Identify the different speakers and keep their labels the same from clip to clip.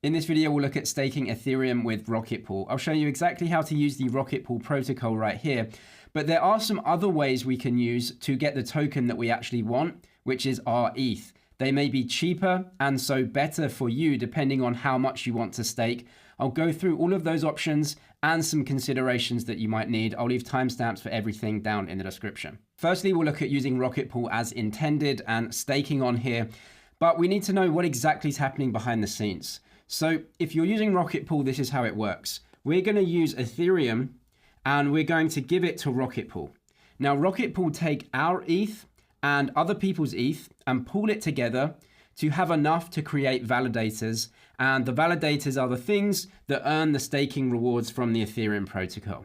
Speaker 1: In this video, we'll look at staking Ethereum with Rocketpool. I'll show you exactly how to use the Rocketpool protocol right here, but there are some other ways we can use to get the token that we actually want, which is rETH. They may be cheaper and so better for you depending on how much you want to stake. I'll go through all of those options and some considerations that you might need. I'll leave timestamps for everything down in the description. Firstly, we'll look at using Rocketpool as intended and staking on here, but we need to know what exactly is happening behind the scenes. So if you're using Rocketpool, this is how it works. We're going to use Ethereum and we're going to give it to Rocketpool. Now, Rocketpool take our ETH and other people's ETH and pool it together to have enough to create validators. And the validators are the things that earn the staking rewards from the Ethereum protocol.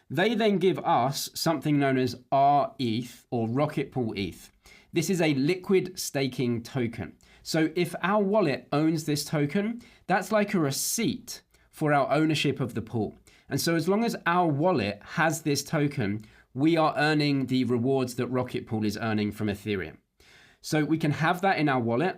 Speaker 1: They then give us something known as rETH or Rocketpool ETH. This is a liquid staking token. So if our wallet owns this token, that's like a receipt for our ownership of the pool. And so as long as our wallet has this token, we are earning the rewards that Rocketpool is earning from Ethereum. So we can have that in our wallet,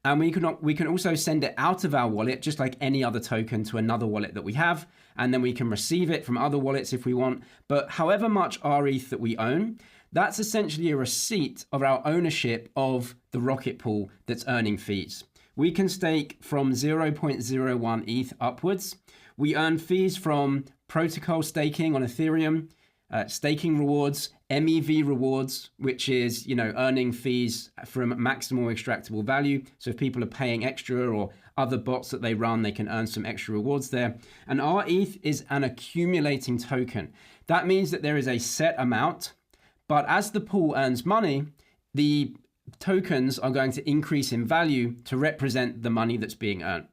Speaker 1: and we can also send it out of our wallet just like any other token to another wallet that we have, and then we can receive it from other wallets if we want. But however much rETH that we own, that's essentially a receipt of our ownership of the Rocketpool that's earning fees. We can stake from 0.01 ETH upwards. We earn fees from protocol staking on Ethereum, staking rewards, MEV rewards, which is, earning fees from maximal extractable value. So if people are paying extra or other bots that they run, they can earn some extra rewards there. And rETH is an accumulating token. That means that there is a set amount, but as the pool earns money, the tokens are going to increase in value to represent the money that's being earned.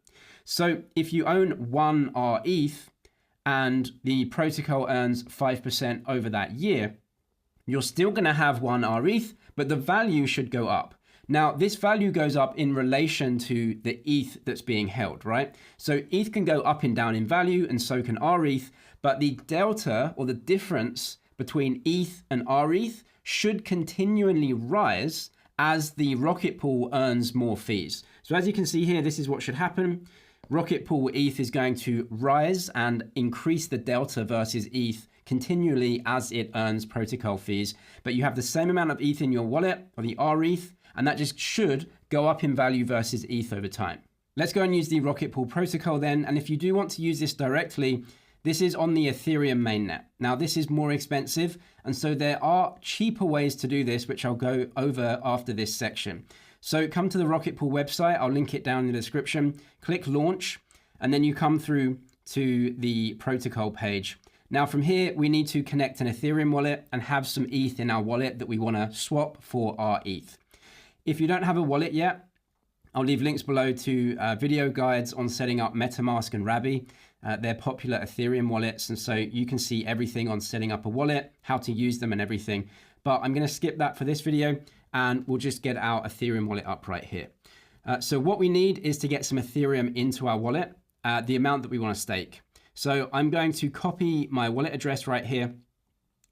Speaker 1: So if you own one rETH and the protocol earns 5% over that year, you're still going to have one rETH, but the value should go up. Now, this value goes up in relation to the ETH that's being held, right? So ETH can go up and down in value, and so can rETH, but the delta or the difference between ETH and rETH should continually rise as the Rocketpool earns more fees. So as you can see here, this is what should happen. Rocketpool ETH is going to rise and increase the delta versus ETH continually as it earns protocol fees. But you have the same amount of ETH in your wallet, or the rETH, and that just should go up in value versus ETH over time. Let's go and use the Rocketpool protocol then. And if you do want to use this directly, this is on the Ethereum mainnet. Now, this is more expensive, and so there are cheaper ways to do this, which I'll go over after this section. So come to the Rocketpool website. I'll link it down in the description. Click launch, and then you come through to the protocol page. Now, from here, we need to connect an Ethereum wallet and have some ETH in our wallet that we want to swap for rETH. If you don't have a wallet yet, I'll leave links below to video guides on setting up MetaMask and Rabby. They're popular Ethereum wallets, and so you can see everything on setting up a wallet, how to use them and everything. But I'm going to skip that for this video, and we'll just get our Ethereum wallet up right here. So what we need is to get some Ethereum into our wallet, the amount that we want to stake. So I'm going to copy my wallet address right here,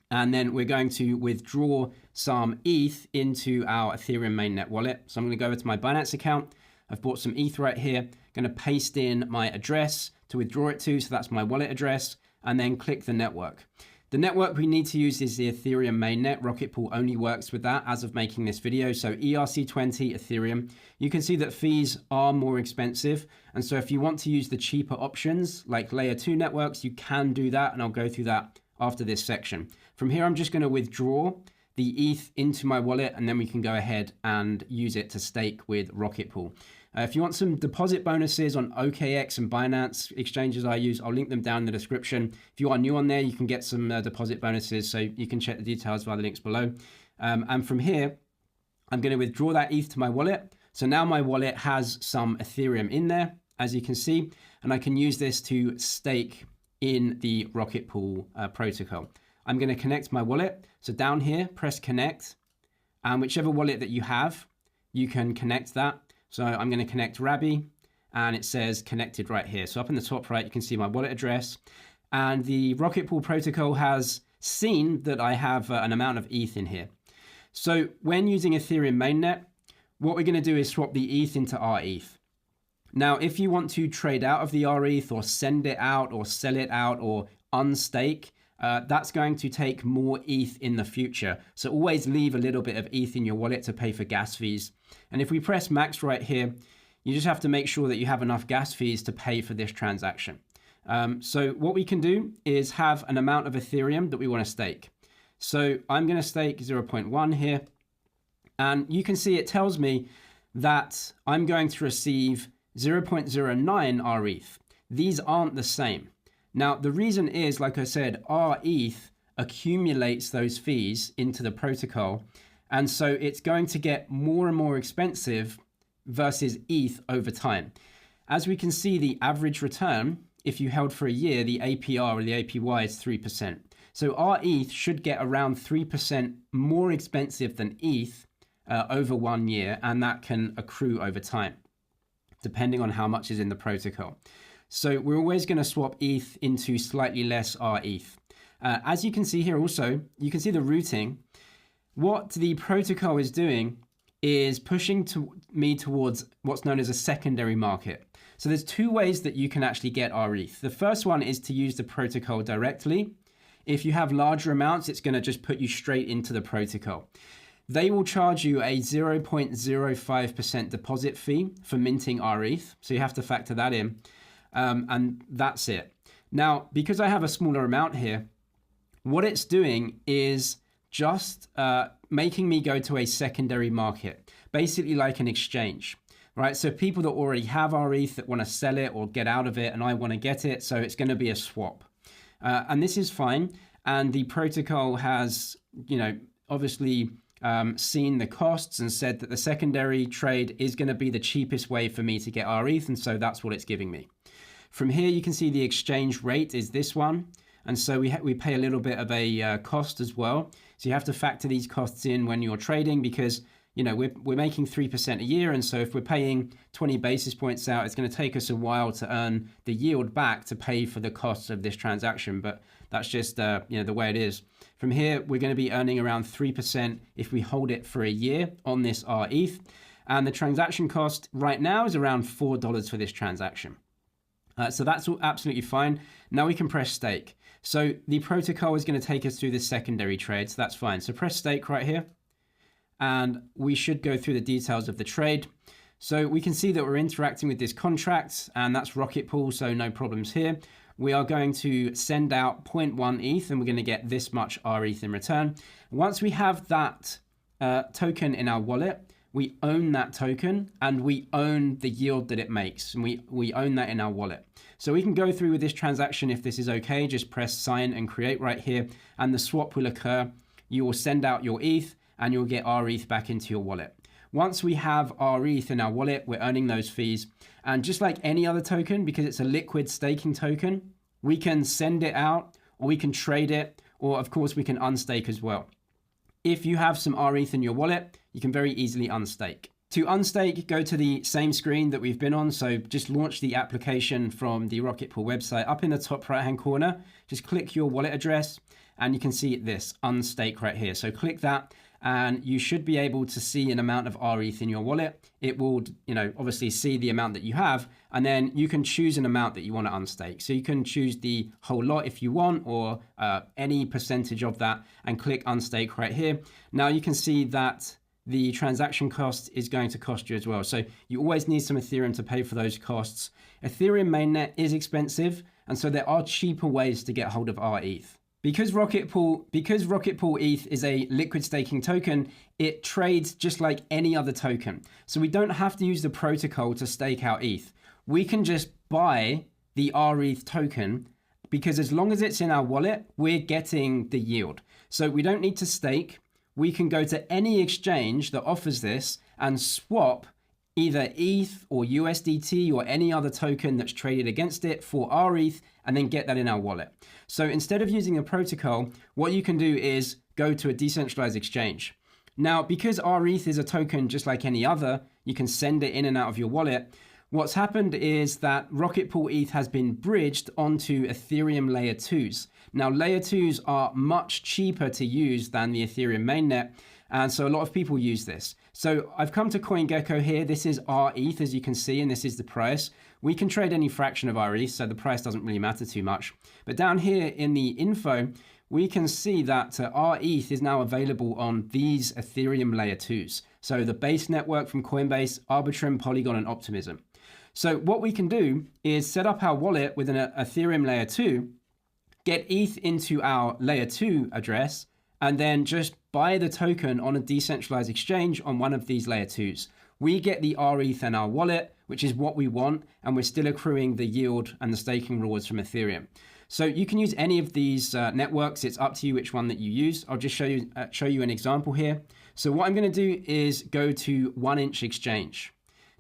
Speaker 1: and then we're going to withdraw some ETH into our Ethereum mainnet wallet. So I'm going to go over to my Binance account. I've bought some ETH right here. I'm going to paste in my address to withdraw it to. So that's my wallet address, and then click the network. The network we need to use is the Ethereum mainnet. Rocketpool only works with that as of making this video. So ERC20 Ethereum. You can see that fees are more expensive. And so if you want to use the cheaper options like layer 2 networks, you can do that. And I'll go through that after this section. From here, I'm just going to withdraw the ETH into my wallet, and then we can go ahead and use it to stake with Rocketpool. If you want some deposit bonuses on OKX and Binance exchanges I use, I'll link them down in the description. If you are new on there, you can get some deposit bonuses, so you can check the details via the links below. And from here, I'm going to withdraw that ETH to my wallet. So now my wallet has some Ethereum in there, as you can see, and I can use this to stake in the Rocketpool protocol. I'm going to connect my wallet. So down here, press connect, and whichever wallet that you have, you can connect that. So I'm going to connect Rabby, and it says connected right here. So up in the top right, you can see my wallet address, and the Rocketpool protocol has seen that I have an amount of ETH in here. So when using Ethereum mainnet, what we're going to do is swap the ETH into rETH. Now, if you want to trade out of the rETH or send it out or sell it out or unstake, that's going to take more ETH in the future. So always leave a little bit of ETH in your wallet to pay for gas fees. And if we press max right here, you just have to make sure that you have enough gas fees to pay for this transaction. So what we can do is have an amount of Ethereum that we want to stake. So I'm going to stake 0.1 here. And you can see it tells me that I'm going to receive 0.09 rETH. These aren't the same. Now, the reason is, like I said, rETH accumulates those fees into the protocol. And so it's going to get more and more expensive versus ETH over time. As we can see, the average return, if you held for a year, the APR or the APY is 3%. So rETH should get around 3% more expensive than ETH over 1 year, and that can accrue over time, depending on how much is in the protocol. So we're always going to swap ETH into slightly less rETH. As you can see here also, you can see the routing. What the protocol is doing is pushing me towards what's known as a secondary market. So there's two ways that you can actually get rETH. The first one is to use the protocol directly. If you have larger amounts, it's going to just put you straight into the protocol. They will charge you a 0.05% deposit fee for minting rETH. So you have to factor that in. And that's it. Now, because I have a smaller amount here, what it's doing is just making me go to a secondary market, basically like an exchange, right? So people that already have rETH that want to sell it or get out of it, and I want to get it. So it's going to be a swap. And this is fine. And the protocol has, obviously seen the costs and said that the secondary trade is going to be the cheapest way for me to get rETH. And so that's what it's giving me. From here, you can see the exchange rate is this one. And so we pay a little bit of a cost as well. So you have to factor these costs in when you're trading because, we're making 3% a year. And so if we're paying 20 basis points out, it's going to take us a while to earn the yield back to pay for the costs of this transaction. But that's just, the way it is. From here, we're going to be earning around 3% if we hold it for a year on this rETH. And the transaction cost right now is around $4 for this transaction. So that's all absolutely fine. Now we can press stake. So the protocol is going to take us through the secondary trade. So that's fine. So press stake right here. And we should go through the details of the trade. So we can see that we're interacting with this contract, and that's Rocketpool, so no problems here. We are going to send out 0.1 ETH, and we're going to get this much rETH in return. Once we have that token in our wallet, we own that token, and we own the yield that it makes, and we own that in our wallet. So we can go through with this transaction if this is okay. Just press sign and create right here, and the swap will occur. You will send out your ETH, and you'll get rETH back into your wallet. Once we have rETH in our wallet, we're earning those fees. And just like any other token, because it's a liquid staking token, we can send it out, or we can trade it, or of course we can unstake as well. If you have some rETH in your wallet, you can very easily unstake. To unstake, go to the same screen that we've been on. So just launch the application from the Rocketpool website. Up in the top right-hand corner, just click your wallet address, and you can see this unstake right here. So click that, and you should be able to see an amount of rETH in your wallet. It will, obviously see the amount that you have, and then you can choose an amount that you want to unstake. So you can choose the whole lot if you want, or any percentage of that, and click unstake right here. Now you can see that the transaction cost is going to cost you as well. So you always need some Ethereum to pay for those costs. Ethereum mainnet is expensive, and so there are cheaper ways to get hold of rETH. Because Rocketpool ETH is a liquid staking token, it trades just like any other token. So we don't have to use the protocol to stake our ETH. We can just buy the rETH token, because as long as it's in our wallet, we're getting the yield. So we don't need to stake. We can go to any exchange that offers this and swap either ETH or USDT or any other token that's traded against it for rETH, and then get that in our wallet. So instead of using a protocol, what you can do is go to a decentralized exchange. Now, because rETH is a token just like any other, you can send it in and out of your wallet. What's happened is that Rocketpool ETH has been bridged onto Ethereum layer 2s. Now, layer 2s are much cheaper to use than the Ethereum mainnet. And so a lot of people use this. So I've come to CoinGecko here. This is rETH, as you can see, and this is the price. We can trade any fraction of rETH, so the price doesn't really matter too much. But down here in the info, we can see that rETH is now available on these Ethereum layer 2s. So the base network from Coinbase, Arbitrum, Polygon, and Optimism. So what we can do is set up our wallet with an Ethereum layer 2, get ETH into our layer 2 address, and then just buy the token on a decentralized exchange on one of these layer 2s. We get the rETH in our wallet, which is what we want, and we're still accruing the yield and the staking rewards from Ethereum. So you can use any of these networks. It's up to you which one that you use. I'll just show you an example here. So what I'm going to do is go to 1inch Exchange.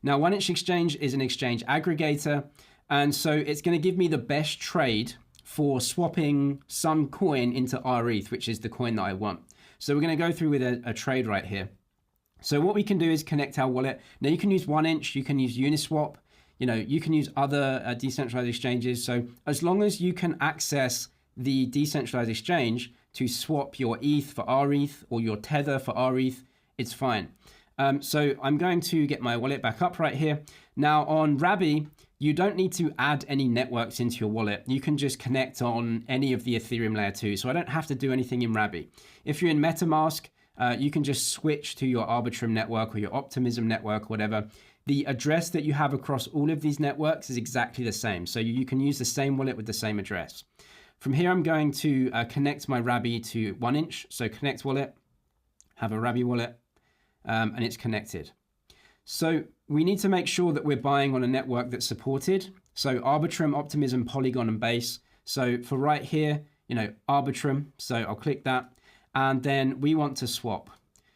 Speaker 1: Now 1inch Exchange is an exchange aggregator, and so it's going to give me the best trade for swapping some coin into rETH, which is the coin that I want. So we're going to go through with a trade right here. So what we can do is connect our wallet. Now you can use 1inch, you can use Uniswap, you can use other decentralized exchanges. So as long as you can access the decentralized exchange to swap your ETH for rETH or your Tether for rETH, it's fine. So I'm going to get my wallet back up right here. Now on Rabby, you don't need to add any networks into your wallet. You can just connect on any of the Ethereum layer 2. So I don't have to do anything in Rabby. If you're in MetaMask, you can just switch to your Arbitrum network or your Optimism network or whatever. The address that you have across all of these networks is exactly the same. So you can use the same wallet with the same address. From here, I'm going to connect my Rabby to 1inch. So connect wallet, have a Rabby wallet, and it's connected. So we need to make sure that we're buying on a network that's supported. So Arbitrum, Optimism, Polygon, and Base. So for right here, Arbitrum. So I'll click that. And then we want to swap.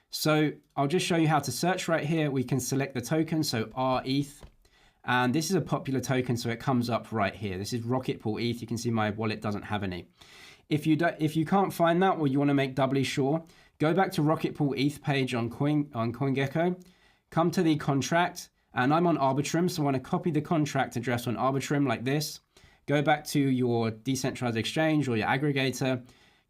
Speaker 1: So I'll just show you how to search right here. We can select the token, so rETH. And this is a popular token, so it comes up right here. This is Rocketpool ETH. You can see my wallet doesn't have any. If you can't find that, or you want to make doubly sure, go back to Rocketpool ETH page on CoinGecko. Come to the contract, and I'm on Arbitrum, so I want to copy the contract address on Arbitrum like this. Go back to your decentralized exchange or your aggregator,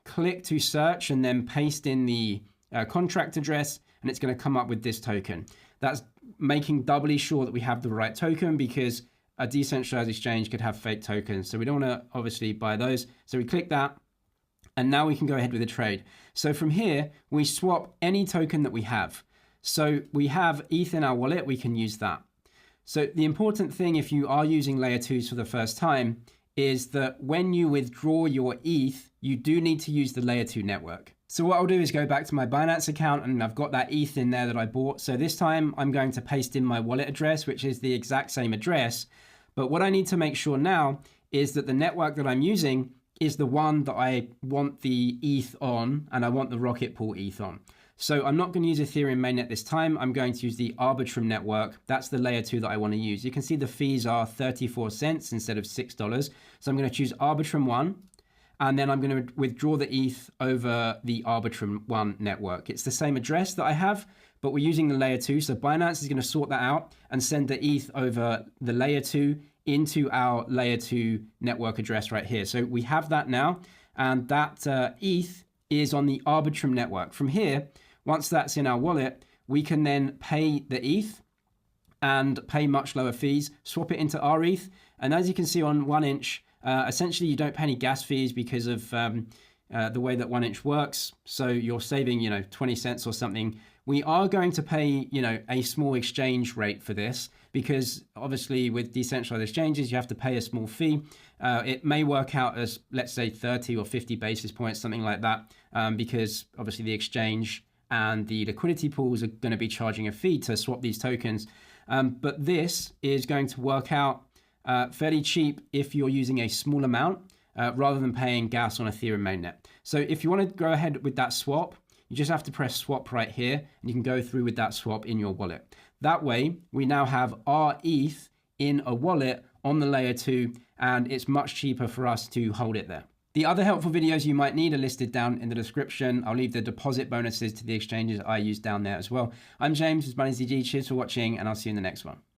Speaker 1: click to search, and then paste in the contract address, and it's going to come up with this token. That's making doubly sure that we have the right token, because a decentralized exchange could have fake tokens. So we don't want to obviously buy those. So we click that, and now we can go ahead with the trade. So from here, we swap any token that we have. So we have ETH in our wallet, we can use that. So the important thing, if you are using layer 2s for the first time, is that when you withdraw your ETH, you do need to use the layer 2 network. So what I'll do is go back to my Binance account, and I've got that ETH in there that I bought. So this time I'm going to paste in my wallet address, which is the exact same address. But what I need to make sure now is that the network that I'm using is the one that I want the ETH on, and I want the Rocketpool ETH on. So I'm not going to use Ethereum mainnet this time. I'm going to use the Arbitrum network. That's the layer 2 that I want to use. You can see the fees are 34 cents instead of $6. So I'm going to choose Arbitrum 1, and then I'm going to withdraw the ETH over the Arbitrum 1 network. It's the same address that I have, but we're using the layer 2. So Binance is going to sort that out and send the ETH over the layer 2 into our layer 2 network address right here. So we have that now, and that ETH is on the Arbitrum network. From here, once that's in our wallet, we can then pay the ETH and pay much lower fees, swap it into rETH. And as you can see on 1inch, essentially you don't pay any gas fees because of the way that 1inch works. So you're saving, 20 cents or something. We are going to pay, a small exchange rate for this, because obviously with decentralized exchanges, you have to pay a small fee. It may work out as, let's say, 30 or 50 basis points, something like that, because obviously the exchange and the liquidity pools are going to be charging a fee to swap these tokens. But this is going to work out fairly cheap if you're using a small amount rather than paying gas on Ethereum mainnet. So if you want to go ahead with that swap, you just have to press swap right here, and you can go through with that swap in your wallet. That way, we now have our ETH in a wallet on the layer 2, and it's much cheaper for us to hold it there. The other helpful videos you might need are listed down in the description. I'll leave the deposit bonuses to the exchanges I use down there as well. I'm James with MoneyZG. Cheers for watching, and I'll see you in the next one.